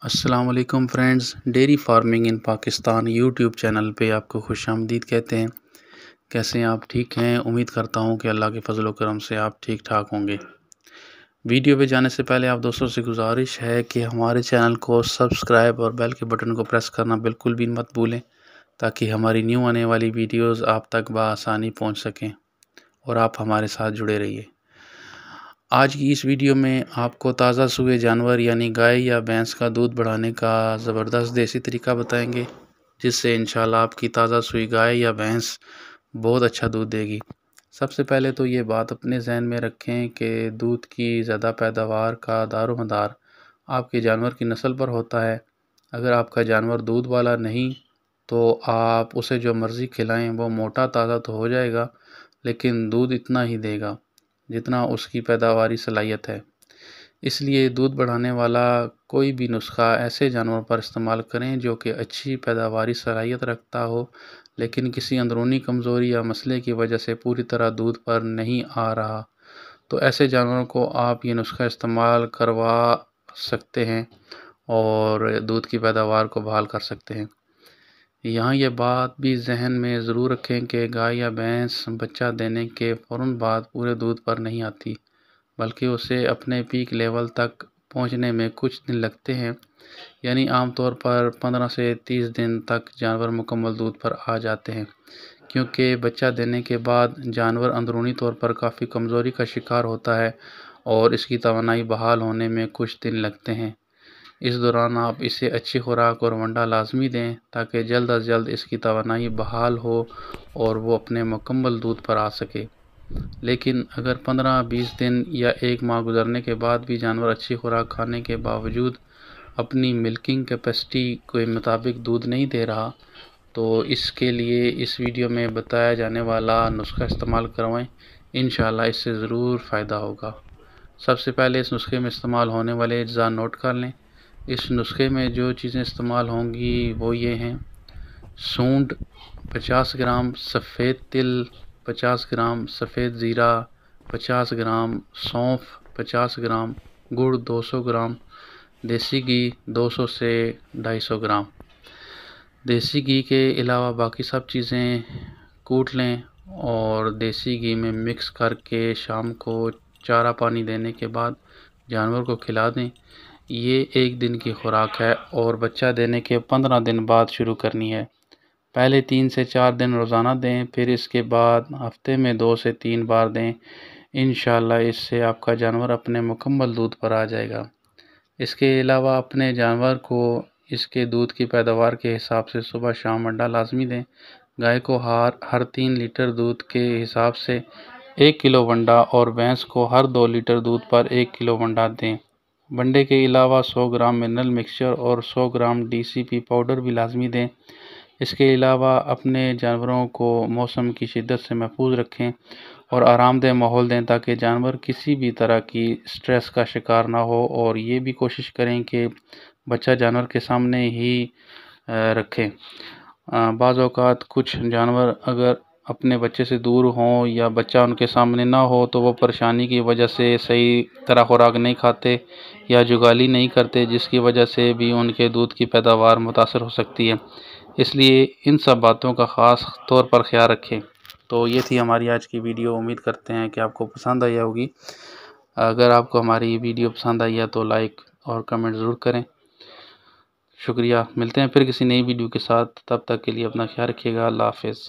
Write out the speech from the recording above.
अस्सलाम वालेकुम friends, dairy farming in Pakistan YouTube channel पे आपको खुशामदीद कहते हैं। कैसे हैं आप? ठीक हैं? उम्मीद करता हूँ कि अल्लाह के फजल व करम से आप ठीक ठाक होंगे। वीडियो पे जाने से पहले आप दोस्तों से गुजारिश है कि हमारे चैनल को सब्सक्राइब और बेल के बटन को प्रेस करना बिल्कुल भी मत भूलें, ताकि हमारी न्यू आने वाली वीडियोज़ आप तक बआसानी पहुँच सकें और आप हमारे साथ जुड़े रहिए। आज की इस वीडियो में आपको ताज़ा सूए जानवर यानी गाय या भैंस का दूध बढ़ाने का ज़बरदस्त देसी तरीका बताएंगे, जिससे इंशाल्लाह आपकी ताज़ा सूई गाय या भैंस बहुत अच्छा दूध देगी। सबसे पहले तो ये बात अपने जहन में रखें कि दूध की ज़्यादा पैदावार का दारोमदार आपके जानवर की नस्ल पर होता है। अगर आपका जानवर दूध वाला नहीं तो आप उसे जो मर्ज़ी खिलाएं वो मोटा ताज़ा तो हो जाएगा, लेकिन दूध इतना ही देगा जितना उसकी पैदावारी सलाहियत है। इसलिए दूध बढ़ाने वाला कोई भी नुस्खा ऐसे जानवरों पर इस्तेमाल करें जो कि अच्छी पैदावारी सलाहियत रखता हो, लेकिन किसी अंदरूनी कमज़ोरी या मसले की वजह से पूरी तरह दूध पर नहीं आ रहा। तो ऐसे जानवरों को आप ये नुस्खा इस्तेमाल करवा सकते हैं और दूध की पैदावार को बहाल कर सकते हैं। यहाँ ये बात भी जहन में ज़रूर रखें कि गाय या भैंस बच्चा देने के फ़ौरन बाद पूरे दूध पर नहीं आती, बल्कि उसे अपने पीक लेवल तक पहुँचने में कुछ दिन लगते हैं। यानी आमतौर पर 15 से 30 दिन तक जानवर मुकम्मल दूध पर आ जाते हैं, क्योंकि बच्चा देने के बाद जानवर अंदरूनी तौर पर काफ़ी कमज़ोरी का शिकार होता है और इसकी तवानाई बहाल होने में कुछ दिन लगते हैं। इस दौरान आप इसे अच्छी खुराक और वंडा लाजमी दें, ताकि जल्द अज जल्द इसकी तवानाई बहाल हो और वो अपने मुकम्मल दूध पर आ सके। लेकिन अगर 15-20 दिन या 1 माह गुजरने के बाद भी जानवर अच्छी खुराक खाने के बावजूद अपनी मिल्किंग कैपेसिटी के मुताबिक दूध नहीं दे रहा, तो इसके लिए इस वीडियो में बताया जाने वाला नुस्खा इस्तेमाल करवाएं। इंशाल्लाह इससे ज़रूर फ़ायदा होगा। सबसे पहले इस नुस्खे में इस्तेमाल होने वाले अज्जा नोट कर लें। इस नुस्खे में जो चीज़ें इस्तेमाल होंगी वो ये हैं: सूंड 50 ग्राम, सफ़ेद तिल 50 ग्राम, सफ़ेद ज़ीरा 50 ग्राम, सौंफ 50 ग्राम, गुड़ 200 ग्राम, देसी घी 200 से 250 ग्राम। देसी घी के अलावा बाकी सब चीज़ें कूट लें और देसी घी में मिक्स करके शाम को चारा पानी देने के बाद जानवर को खिला दें। ये 1 दिन की खुराक है और बच्चा देने के 15 दिन बाद शुरू करनी है। पहले 3 से 4 दिन रोज़ाना दें, फिर इसके बाद हफ्ते में 2 से 3 बार दें। इंशाल्लाह इससे आपका जानवर अपने मुकम्मल दूध पर आ जाएगा। इसके अलावा अपने जानवर को इसके दूध की पैदावार के हिसाब से सुबह शाम अंडा लाजमी दें। गाय को हर 3 लीटर दूध के हिसाब से 1 किलो वंडा और भैंस को हर 2 लीटर दूध पर 1 किलो वंडा दें। वंडे के अलावा 100 ग्राम मिनरल मिक्सचर और 100 ग्राम DCP पाउडर भी लाजमी दें। इसके अलावा अपने जानवरों को मौसम की शिद्दत से महफूज रखें और आरामदेह माहौल दें, ताकि जानवर किसी भी तरह की स्ट्रेस का शिकार ना हो। और ये भी कोशिश करें कि बच्चा जानवर के सामने ही रखें। बाज़ औक़ात कुछ जानवर अगर अपने बच्चे से दूर हों या बच्चा उनके सामने ना हो तो वो परेशानी की वजह से सही तरह खुराक नहीं खाते या जुगाली नहीं करते, जिसकी वजह से भी उनके दूध की पैदावार मुतासर हो सकती है। इसलिए इन सब बातों का ख़ास तौर पर ख्याल रखें। तो ये थी हमारी आज की वीडियो। उम्मीद करते हैं कि आपको पसंद आई होगी। अगर आपको हमारी ये वीडियो पसंद आई है तो लाइक और कमेंट ज़रूर करें। शुक्रिया। मिलते हैं फिर किसी नई वीडियो के साथ। तब तक के लिए अपना ख्याल रखिएगा। अल्लाह हाफ़िज़।